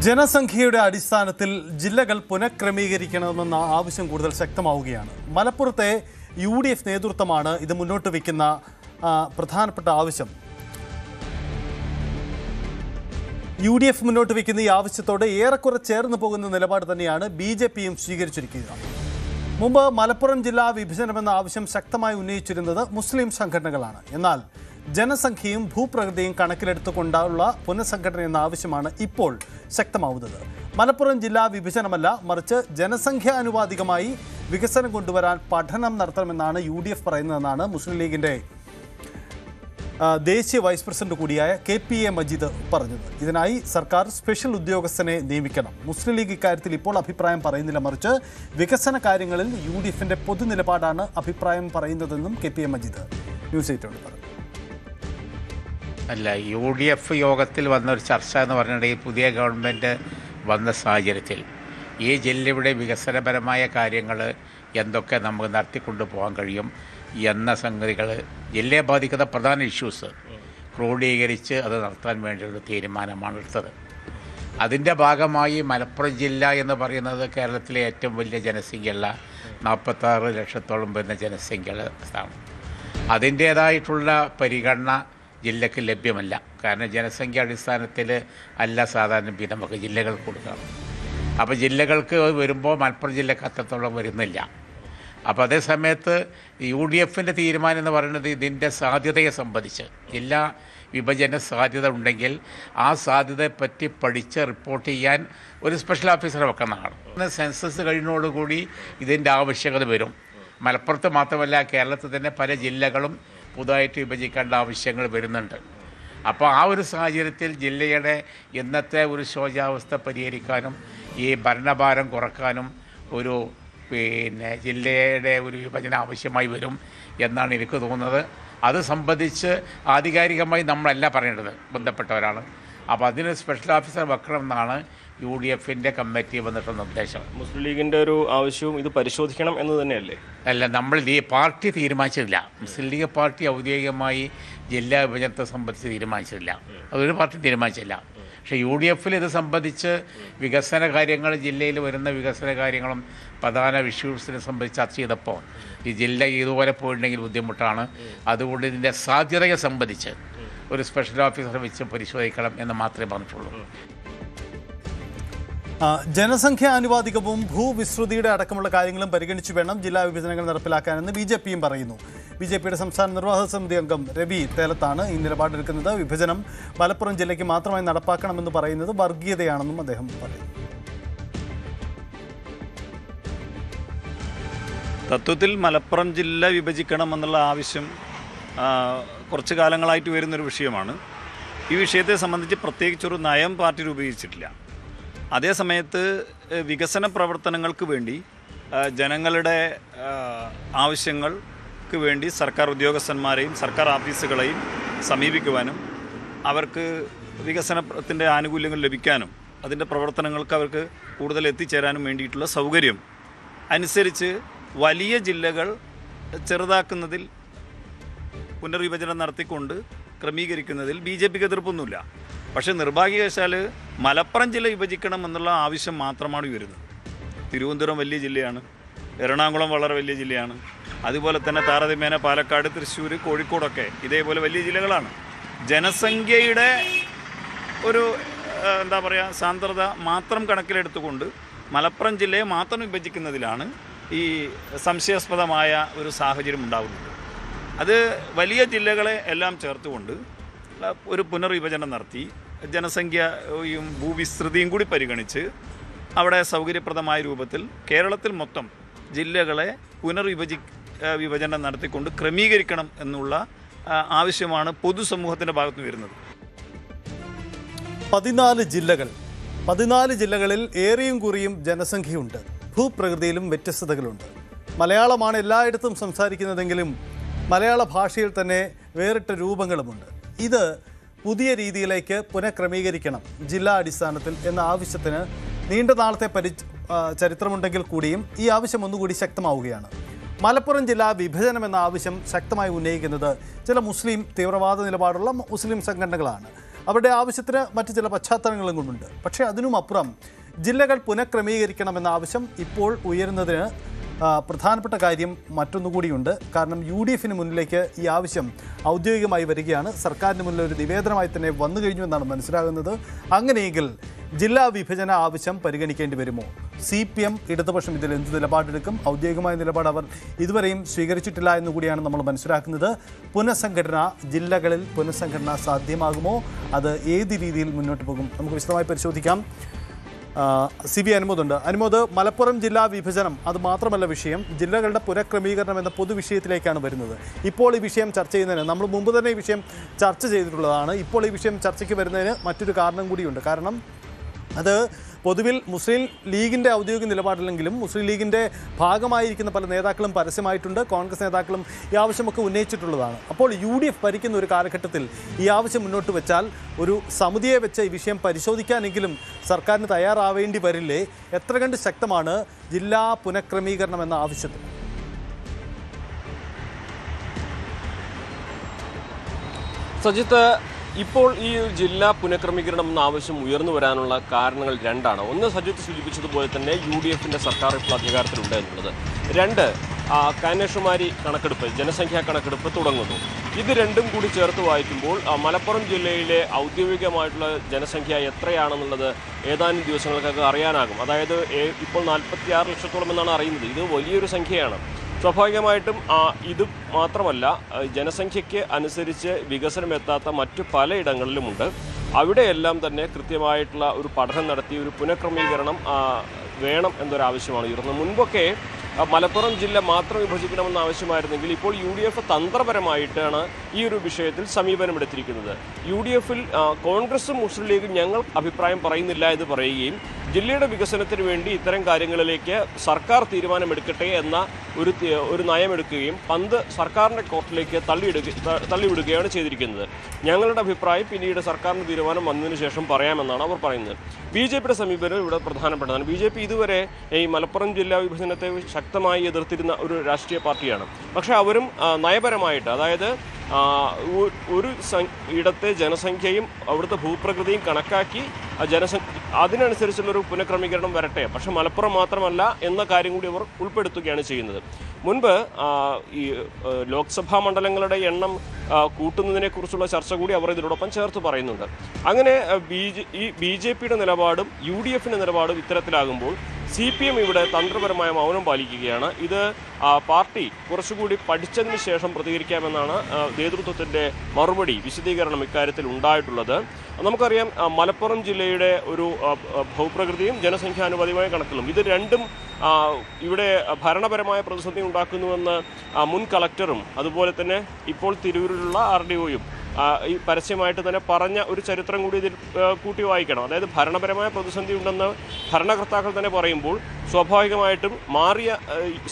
ജനസംഖ്യയുടെ അടിസ്ഥാനത്തിൽ ജില്ലകൾ പുനഃക്രമീകരിക്കണമെന്ന ആവശ്യം കൂടുതൽ ശക്തമാവുകയാണ്. മലപ്പുറത്തെ UDF നേതൃത്വമാണ് ഇത് മുന്നോട്ട് വയ്ക്കുന്ന പ്രധാനപ്പെട്ട ആവശ്യം. UDF മുന്നോട്ട് വയ്ക്കുന്ന ഈ ആവശ്യത്തോട് ഏറെക്കുറെ ചേർന്ന് പോകുന്ന നിലപാട് തന്നെയാണ് BJPയും സ്വീകരിച്ചിരിക്കുക. മുമ്പ് മലപ്പുറം ജില്ലാ വിഭജനമെന്ന ആവശ്യം ശക്തമായി ഉന്നയിച്ചിരുന്നത് മുസ്ലിം സംഘടനകളാണ്. എന്നാൽ ജനസംഖ്യയും ഭൂപ്രകൃതിയും കണക്കിലെടുത്തുകൊണ്ടുള്ള പുനഃസംഘടന എന്ന ആവശ്യമാണ് ഇപ്പോൾ ശക്തമാവുന്നത്. മലപ്പുറം ജില്ലാ വിഭജനമല്ല, മറിച്ച് ജനസംഖ്യാനുപാതികമായി വികസനം കൊണ്ടുവരാൻ പഠനം നടത്തണമെന്നാണ് UDF പറയുന്നതെന്നാണ് മുസ്ലിം ലീഗിൻ്റെ ദേശീയ വൈസ് പ്രസിഡന്റ് കൂടിയായ KPA മജീദ് പറഞ്ഞത്. ഇതിനായി സർക്കാർ സ്പെഷ്യൽ ഉദ്യോഗസ്ഥനെ നിയമിക്കണം. മുസ്ലിം ലീഗ് ഇക്കാര്യത്തിൽ ഇപ്പോൾ അഭിപ്രായം പറയുന്നില്ല, മറിച്ച് വികസന കാര്യങ്ങളിൽ UDFിൻ്റെ പൊതുനിലപാടാണ് അഭിപ്രായം പറയുന്നതെന്നും KPA മജീദ് ന്യൂസ് 8 പറഞ്ഞു. അല്ല, UDF യോഗത്തിൽ വന്നൊരു ചർച്ച എന്ന് പറഞ്ഞിട്ടുണ്ടെങ്കിൽ പുതിയ ഗവൺമെൻറ് വന്ന സാഹചര്യത്തിൽ ഈ ജില്ലയുടെ വികസനപരമായ കാര്യങ്ങൾ എന്തൊക്കെ നമുക്ക് നടത്തിക്കൊണ്ടു പോകാൻ കഴിയും എന്ന സംഗതികൾ ജില്ലയെ ബാധിക്കുന്ന പ്രധാന ഇഷ്യൂസ് ക്രോഡീകരിച്ച് അത് നടത്താൻ വേണ്ടിയുള്ള തീരുമാനമാണ് എടുത്തത്. അതിൻ്റെ ഭാഗമായി മലപ്പുറം ജില്ല എന്ന് പറയുന്നത് കേരളത്തിലെ ഏറ്റവും വലിയ ജനസംഖ്യയുള്ള 46 ലക്ഷത്തോളം വരുന്ന ജനസംഖ്യയുള്ള സ്ഥലമാണ്. അതിൻ്റേതായിട്ടുള്ള പരിഗണന ജില്ലക്ക് ലഭ്യമല്ല. കാരണം ജനസംഖ്യ അടിസ്ഥാനത്തിൽ അല്ല സാധാരണ നമുക്ക് ജില്ലകൾ കൊടുക്കണം. അപ്പോൾ ജില്ലകൾക്ക് വരുമ്പോൾ മലപ്പുറം ജില്ലക്ക് അത്രത്തോളം വരുന്നില്ല. അപ്പോൾ അതേ സമയത്ത് UDFിൻ്റെ തീരുമാനം എന്ന് പറയുന്നത് ഇതിൻ്റെ സാധ്യതയെ സംബന്ധിച്ച് ജില്ലാ വിഭജന സാധ്യത ഉണ്ടെങ്കിൽ ആ സാധ്യതയെപ്പറ്റി പഠിച്ച് റിപ്പോർട്ട് ചെയ്യാൻ ഒരു സ്പെഷ്യൽ ഓഫീസറെ വെക്കുന്നതാണ്. സെൻസസ് കഴിഞ്ഞോടുകൂടി ഇതിൻ്റെ ആവശ്യകത വരും. മലപ്പുറത്ത് മാത്രമല്ല, കേരളത്തിൽ തന്നെ പല ജില്ലകളും പുതുതായിട്ട് വിഭജിക്കേണ്ട ആവശ്യങ്ങൾ വരുന്നുണ്ട്. അപ്പോൾ ആ ഒരു സാഹചര്യത്തിൽ ജില്ലയുടെ ഇന്നത്തെ ഒരു ശോചാവസ്ഥ പരിഹരിക്കാനും ഈ ഭരണഭാരം കുറക്കാനും ഒരു ജില്ലയുടെ ഒരു വിഭജനം ആവശ്യമായി വരും എന്നാണ് എനിക്ക് തോന്നുന്നത്. അത് സംബന്ധിച്ച് ആധികാരികമായി നമ്മളല്ല പറയേണ്ടത്, ബന്ധപ്പെട്ടവരാണ്. അപ്പോൾ അതിന് സ്പെഷ്യൽ ഓഫീസർ വെക്കണം എന്നാണ് UDFിൻ്റെ കമ്മിറ്റി വന്നിട്ടുള്ള നിർദ്ദേശം. മുസ്ലിം ലീഗിൻ്റെ ഒരു ആവശ്യവും ഇത് പരിശോധിക്കണം എന്ന് തന്നെയല്ലേ? അല്ല, നമ്മൾ ഈ പാർട്ടി തീരുമാനിച്ചിട്ടില്ല. മുസ്ലിം ലീഗ് പാർട്ടി ഔദ്യോഗികമായി ജില്ലാ വിഭജനത്തെ സംബന്ധിച്ച് തീരുമാനിച്ചിട്ടില്ല. അതൊരു പാർട്ടി തീരുമാനിച്ചില്ല. പക്ഷേ UDFിൽ ഇത് സംബന്ധിച്ച് വികസന കാര്യങ്ങൾ, ജില്ലയിൽ വരുന്ന വികസന കാര്യങ്ങളും പ്രധാന ഇഷ്യൂസിനെ സംബന്ധിച്ച് ചർച്ച ചെയ്തപ്പോൾ ഈ ജില്ല ഇതുപോലെ പോയിട്ടുണ്ടെങ്കിൽ ബുദ്ധിമുട്ടാണ്. അതുകൊണ്ട് ഇതിൻ്റെ സാധ്യതയെ സംബന്ധിച്ച് ഒരു സ്പെഷ്യൽ ഓഫീസറെ വെച്ച് പരിശോധിക്കണം എന്ന് മാത്രമേ പറഞ്ഞിട്ടുള്ളൂ. ജനസംഖ്യാനുപാതികവും ഭൂവിസ്തൃതിയുടെ അടക്കമുള്ള കാര്യങ്ങളും പരിഗണിച്ചു വേണം ജില്ലാ വിഭജനങ്ങൾ നടപ്പിലാക്കാനെന്ന് BJPയും പറയുന്നു. BJPയുടെ സംസ്ഥാന നിർവാഹക സമിതി അംഗം രവി തേലത്താണ് ഈ നിലപാടെടുക്കുന്നത്. വിഭജനം മലപ്പുറം ജില്ലയ്ക്ക് മാത്രമായി നടപ്പാക്കണമെന്ന് പറയുന്നത് വർഗീയതയാണെന്നും അദ്ദേഹം പറയുന്നു. തത്വത്തിൽ മലപ്പുറം ജില്ല വിഭജിക്കണമെന്നുള്ള ആവശ്യം കുറച്ച് കാലങ്ങളായിട്ട് വരുന്നൊരു വിഷയമാണ്. ഈ വിഷയത്തെ സംബന്ധിച്ച് പ്രത്യേകിച്ചൊരു നയം പാർട്ടി രൂപീകരിച്ചിട്ടില്ല. അതേസമയത്ത് വികസന പ്രവർത്തനങ്ങൾക്ക് വേണ്ടി ജനങ്ങളുടെ ആവശ്യങ്ങൾക്ക് വേണ്ടി സർക്കാർ ഉദ്യോഗസ്ഥന്മാരെയും സർക്കാർ ഓഫീസുകളെയും സമീപിക്കുവാനും അവർക്ക് വികസനത്തിൻ്റെ ആനുകൂല്യങ്ങൾ ലഭിക്കാനും അതിൻ്റെ പ്രവർത്തനങ്ങൾക്ക് അവർക്ക് കൂടുതൽ എത്തിച്ചേരാനും വേണ്ടിയിട്ടുള്ള സൗകര്യം അനുസരിച്ച് വലിയ ജില്ലകൾ ചെറുതാക്കുന്നതിൽ പുനർവിഭജനം നടത്തിക്കൊണ്ട് ക്രമീകരിക്കുന്നതിൽ BJPക്ക് എതിർപ്പൊന്നുമില്ല. പക്ഷേ നിർഭാഗ്യവശാൽ മലപ്പുറം ജില്ല വിഭജിക്കണം എന്നുള്ള ആവശ്യം മാത്രമാണ് വരുന്നത്. തിരുവനന്തപുരം വലിയ ജില്ലയാണ്, എറണാകുളം വളരെ വലിയ ജില്ലയാണ്, അതുപോലെ തന്നെ താരതമ്യേന പാലക്കാട്, തൃശ്ശൂർ, കോഴിക്കോടൊക്കെ ഇതേപോലെ വലിയ ജില്ലകളാണ്. ജനസംഖ്യയുടെ ഒരു സാന്ദ്രത മാത്രം കണക്കിലെടുത്തുകൊണ്ട് മലപ്പുറം ജില്ലയെ മാത്രം വിഭജിക്കുന്നതിലാണ് ഈ സംശയാസ്പദമായ ഒരു സാഹചര്യം ഉണ്ടാകുന്നത്. അത് വലിയ ജില്ലകളെ എല്ലാം ചേർത്തുകൊണ്ട് ഒരു പുനർവിഭജനം നടത്തി ജനസംഖ്യയും ഭൂവിസ്തൃതിയും കൂടി പരിഗണിച്ച് അവിടെ സൗകര്യപ്രദമായ രൂപത്തിൽ കേരളത്തിൽ മൊത്തം ജില്ലകളെ വിഭജനം നടത്തിക്കൊണ്ട് ക്രമീകരിക്കണം എന്നുള്ള ആവശ്യമാണ് പൊതുസമൂഹത്തിൻ്റെ ഭാഗത്ത് വരുന്നത്. 14 ജില്ലകളിൽ ഏറിയും കുറിയും ജനസംഖ്യയുണ്ട്. ഭൂപ്രകൃതിയിലും വ്യത്യസ്തതകളുണ്ട്. മലയാളമാണ് എല്ലായിടത്തും സംസാരിക്കുന്നതെങ്കിലും മലയാള ഭാഷയിൽ തന്നെ വേറിട്ട രൂപങ്ങളുമുണ്ട്. ഇത് പുതിയ രീതിയിലേക്ക് പുനഃക്രമീകരിക്കണം ജില്ലാ അടിസ്ഥാനത്തിൽ എന്ന ആവശ്യത്തിന് നീണ്ട നാളത്തെ ചരിത്രമുണ്ടെങ്കിൽ കൂടിയും ഈ ആവശ്യം ഒന്നുകൂടി ശക്തമാവുകയാണ്. മലപ്പുറം ജില്ലാ വിഭജനം എന്ന ആവശ്യം ശക്തമായി ഉന്നയിക്കുന്നത് ചില മുസ്ലിം തീവ്രവാദ നിലപാടുള്ള മുസ്ലിം സംഘടനകളാണ്. അവരുടെ ആവശ്യത്തിന് മറ്റ് ചില പശ്ചാത്തലങ്ങളും കൊണ്ടുണ്ട്. പക്ഷേ അതിനുമപ്പുറം ജില്ലകൾ പുനഃക്രമീകരിക്കണമെന്ന ആവശ്യം ഇപ്പോൾ ഉയരുന്നതിന് പ്രധാനപ്പെട്ട കാര്യം മറ്റൊന്നുകൂടിയുണ്ട്. കാരണം UDF-ന് മുന്നിലേക്ക് ഈ ആവശ്യം ഔദ്യോഗികമായി വരികയാണ്. സർക്കാരിന് മുന്നിൽ ഒരു നിവേദനമായി തന്നെ വന്നു കഴിഞ്ഞു എന്നാണ് മനസ്സിലാകുന്നത്. അങ്ങനെയെങ്കിൽ ജില്ലാ വിഭജന ആവശ്യം പരിഗണിക്കേണ്ടി വരുമോ? CPM ഇടതുപക്ഷം ഇതിൽ എന്ത് നിലപാടെടുക്കും? ഔദ്യോഗികമായ നിലപാട് അവർ ഇതുവരെയും സ്വീകരിച്ചിട്ടില്ല എന്നുകൂടിയാണ് നമ്മൾ മനസ്സിലാക്കുന്നത്. പുനഃസംഘടന, ജില്ലകളിൽ പുനഃസംഘടന സാധ്യമാകുമോ? അത് ഏത് രീതിയിൽ മുന്നോട്ട് പോകും? നമുക്ക് വിശദമായി പരിശോധിക്കാം. CB അനുമോദുണ്ട്. അനുമോദ്, മലപ്പുറം ജില്ലാ വിഭജനം അത് മാത്രമല്ല വിഷയം, ജില്ലകളുടെ പുനഃക്രമീകരണം എന്ന പൊതുവിഷയത്തിലേക്കാണ് വരുന്നത്. ഇപ്പോൾ ഈ വിഷയം ചർച്ച ചെയ്യുന്നതിന് നമ്മൾ മുമ്പ് തന്നെ ഈ വിഷയം ചർച്ച ചെയ്തിട്ടുള്ളതാണ്. ഇപ്പോൾ ഈ വിഷയം ചർച്ചയ്ക്ക് വരുന്നതിന് മറ്റൊരു കാരണം കൂടിയുണ്ട്. കാരണം അത് പൊതുവിൽ മുസ്ലിം ലീഗിൻ്റെ ഔദ്യോഗിക നിലപാടില്ലെങ്കിലും മുസ്ലിം ലീഗിൻ്റെ ഭാഗമായിരിക്കുന്ന പല നേതാക്കളും പരസ്യമായിട്ടുണ്ട്. കോൺഗ്രസ് നേതാക്കളും ഈ ആവശ്യമൊക്കെ ഉന്നയിച്ചിട്ടുള്ളതാണ്. അപ്പോൾ UDF ഭരിക്കുന്ന ഒരു കാലഘട്ടത്തിൽ ഈ ആവശ്യം മുന്നോട്ട് വെച്ചാൽ ഒരു സമിതിയെ വെച്ച് ഈ വിഷയം പരിശോധിക്കാനെങ്കിലും സർക്കാരിന് തയ്യാറാവേണ്ടി വരില്ലേ? എത്ര കണ്ട് ശക്തമാണ് ജില്ലാ പുനഃക്രമീകരണം എന്ന ആവശ്യത്തിൽ? സജിത്ത്, ഇപ്പോൾ ഈ ജില്ലാ പുനഃക്രമീകരണം എന്ന ആവശ്യം ഉയർന്നു വരാനുള്ള കാരണങ്ങൾ രണ്ടാണ്. ഒന്ന്, സജിത്ത് സൂചിപ്പിച്ചതുപോലെ തന്നെ UDF-ന്റെ സർക്കാർ ഇപ്പോൾ അധികാരത്തിലുണ്ട് എന്നുള്ളത്. രണ്ട്, കാനേഷുമാരി കണക്കെടുപ്പ്, ജനസംഖ്യാ കണക്കെടുപ്പ് തുടങ്ങുന്നു. ഇത് രണ്ടും കൂടി ചേർത്ത് വായിക്കുമ്പോൾ മലപ്പുറം ജില്ലയിലെ ഔദ്യോഗികമായിട്ടുള്ള ജനസംഖ്യ എത്രയാണെന്നുള്ളത് ഏതാനും ദിവസങ്ങൾക്കൊക്കെ അറിയാനാകും. അതായത് ഇപ്പോൾ 46 ലക്ഷത്തോളം എന്നാണ് അറിയുന്നത്. ഇത് വലിയൊരു സംഖ്യയാണ്. സ്വാഭാവികമായിട്ടും ഇത് മാത്രമല്ല, ജനസംഖ്യയ്ക്ക് അനുസരിച്ച് വികസനം എത്താത്ത മറ്റു പലയിടങ്ങളിലുമുണ്ട്. അവിടെയെല്ലാം തന്നെ കൃത്യമായിട്ടുള്ള ഒരു പഠനം നടത്തി ഒരു പുനഃക്രമീകരണം വേണം എന്നൊരാവശ്യമാണ് ഉയർന്നത്. മുൻപൊക്കെ മലപ്പുറം ജില്ല മാത്രം വിഭജിക്കണമെന്ന ആവശ്യമായിരുന്നെങ്കിൽ ഇപ്പോൾ UDF തന്ത്രപരമായിട്ടാണ് ഈ ഒരു വിഷയത്തിൽ സമീപനമെടുത്തിരിക്കുന്നത്. UDF-ൽ കോൺഗ്രസും മുസ്ലിം ലീഗും ഞങ്ങൾ അഭിപ്രായം പറയുന്നില്ല എന്ന് പറയുകയും ജില്ലയുടെ വികസനത്തിന് വേണ്ടി ഇത്തരം കാര്യങ്ങളിലേക്ക് സർക്കാർ തീരുമാനമെടുക്കട്ടെ എന്ന ഒരു നയമെടുക്കുകയും പന്ത് സർക്കാരിൻ്റെ കോർട്ടിലേക്ക് തള്ളിവിടുകയാണ് ചെയ്തിരിക്കുന്നത്. ഞങ്ങളുടെ അഭിപ്രായം പിന്നീട് സർക്കാരിൻ്റെ തീരുമാനം വന്നതിന് ശേഷം പറയാമെന്നാണ് അവർ പറയുന്നത്. BJP-യുടെ സമീപനം ഇവിടെ പ്രധാനപ്പെട്ടതാണ്. BJP ഇതുവരെ ഈ മലപ്പുറം ജില്ലാ വിഭജനത്തെ ശക്തമായി എതിർത്തിരുന്ന ഒരു രാഷ്ട്രീയ പാർട്ടിയാണ്. പക്ഷേ അവരും നയപരമായിട്ട്, അതായത് ഒരു ഇടത്തെ ജനസംഖ്യയും അവിടുത്തെ ഭൂപ്രകൃതിയും കണക്കാക്കി അതിനനുസരിച്ചുള്ളൊരു പുനഃക്രമീകരണം വരട്ടെ, പക്ഷേ മലപ്പുറം മാത്രമല്ല എന്ന കാര്യം കൂടി അവർ ഉൾപ്പെടുത്തുകയാണ് ചെയ്യുന്നത്. മുൻപ് ഈ ലോക്സഭാ മണ്ഡലങ്ങളുടെ എണ്ണം കൂട്ടുന്നതിനെക്കുറിച്ചുള്ള ചർച്ച കൂടി അവർ ഇതിനോടൊപ്പം ചേർത്ത് പറയുന്നുണ്ട്. അങ്ങനെ BJP-യുടെ നിലപാടും UDF-ന്റെ നിലപാടും ഇത്തരത്തിലാകുമ്പോൾ CPM ഇവിടെ തന്ത്രപരമായ മൗനം പാലിക്കുകയാണ്. ഇത് പാർട്ടി കുറച്ചുകൂടി പഠിച്ചതിന് ശേഷം പ്രതികരിക്കാമെന്നാണ് നേതൃത്വത്തിൻ്റെ മറുപടി, വിശദീകരണം ഇക്കാര്യത്തിൽ ഉണ്ടായിട്ടുള്ളത്. നമുക്കറിയാം, മലപ്പുറം ജില്ലയുടെ ഒരു ഭൂപ്രകൃതിയും ജനസംഖ്യാനുപാതികമായ കണക്കുകളും ഇത് രണ്ടും ഇവിടെ ഭരണപരമായ പ്രതിസന്ധി ഉണ്ടാക്കുന്നുവെന്ന് മുൻ കളക്ടറും അതുപോലെ തന്നെ ഇപ്പോൾ തിരൂരിലുള്ള RDO-യും ഈ പരസ്യമായിട്ട് തന്നെ പറഞ്ഞ ഒരു ചരിത്രം കൂടി ഇതിൽ കൂട്ടി വായിക്കണം. അതായത് ഭരണപരമായ പ്രതിസന്ധി ഉണ്ടെന്ന് ഭരണകർത്താക്കൾ തന്നെ പറയുമ്പോൾ സ്വാഭാവികമായിട്ടും മാറിയ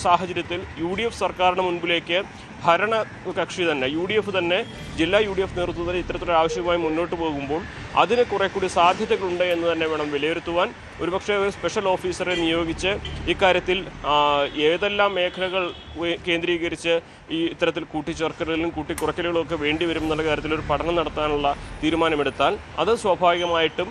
സാഹചര്യത്തിൽ UDF സർക്കാരിന് മുൻപിലേക്ക് ഭരണകക്ഷി തന്നെ UDF തന്നെ ജില്ലാ UDF നേതൃത്വത്തിൽ ഇത്തരത്തിലൊരു ആവശ്യവുമായി മുന്നോട്ട് പോകുമ്പോൾ അതിന് കുറെ കൂടി സാധ്യതകളുണ്ട് എന്ന് തന്നെ വേണം വിലയിരുത്തുവാൻ. ഒരുപക്ഷെ ഒരു സ്പെഷ്യൽ ഓഫീസറെ നിയോഗിച്ച് ഇക്കാര്യത്തിൽ ഏതെല്ലാം മേഖലകൾ കേന്ദ്രീകരിച്ച് ഈ ഇത്തരത്തിൽ കൂട്ടിച്ചേർക്കലുകളും കൂട്ടിക്കുറയ്ക്കലുകളും ഒക്കെ വേണ്ടി വരും എന്നുള്ള കാര്യത്തിൽ ഒരു പഠനം നടത്താനുള്ള തീരുമാനമെടുത്താൽ അത് സ്വാഭാവികമായിട്ടും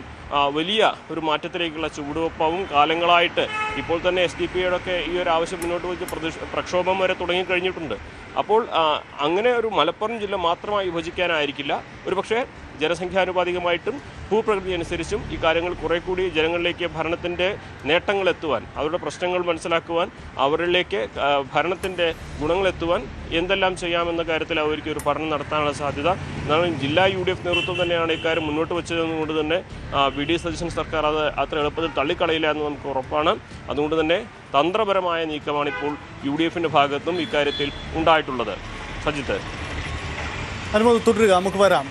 വലിയ ഒരു മാറ്റത്തിലേക്കുള്ള ചുവടുവെപ്പാവും. കാലങ്ങളായിട്ട് ഇപ്പോൾ തന്നെ SDP-യോടൊക്കെ ഈ ഒരു ആവശ്യം മുന്നോട്ട് വെച്ച് പ്രക്ഷോഭം വരെ തുടങ്ങിക്കഴിഞ്ഞിട്ടുണ്ട്. അപ്പോൾ അങ്ങനെ ഒരു മലപ്പുറം ജില്ല മാത്രമായി വിഭജിക്കാനായിരിക്കില്ല, ഒരുപക്ഷെ ജനസംഖ്യാനുപാതികമായിട്ടും ഭൂപ്രകൃതി അനുസരിച്ചും ഈ കാര്യങ്ങൾ കുറെ കൂടി ജനങ്ങളിലേക്ക് ഭരണത്തിൻ്റെ നേട്ടങ്ങളെത്തുവാൻ, അവരുടെ പ്രശ്നങ്ങൾ മനസ്സിലാക്കുവാൻ, അവരിലേക്ക് ഭരണത്തിൻ്റെ ഗുണങ്ങളെത്തുവാൻ എന്തെല്ലാം ചെയ്യാമെന്ന കാര്യത്തിൽ അവർക്ക് ഒരു പഠനം നടത്താനുള്ള സാധ്യത. എന്നാൽ ജില്ലാ UDF നേതൃത്വം തന്നെയാണ് ഇക്കാര്യം മുന്നോട്ട് വെച്ചതെന്നുകൊണ്ട് തന്നെ VD സതീശൻ സർക്കാർ അത് അത്ര എളുപ്പത്തിൽ തള്ളിക്കളയില്ല എന്ന് നമുക്ക് ഉറപ്പാണ്. അതുകൊണ്ട് തന്നെ തന്ത്രപരമായ നീക്കമാണ് ഇപ്പോൾ UDF-ന്റെ ഭാഗത്തും ഇക്കാര്യത്തിൽ ഉണ്ടായിട്ടുള്ളത്. സജിത്ത്, അനുമതി തുടരുക, നമുക്ക് വരാം.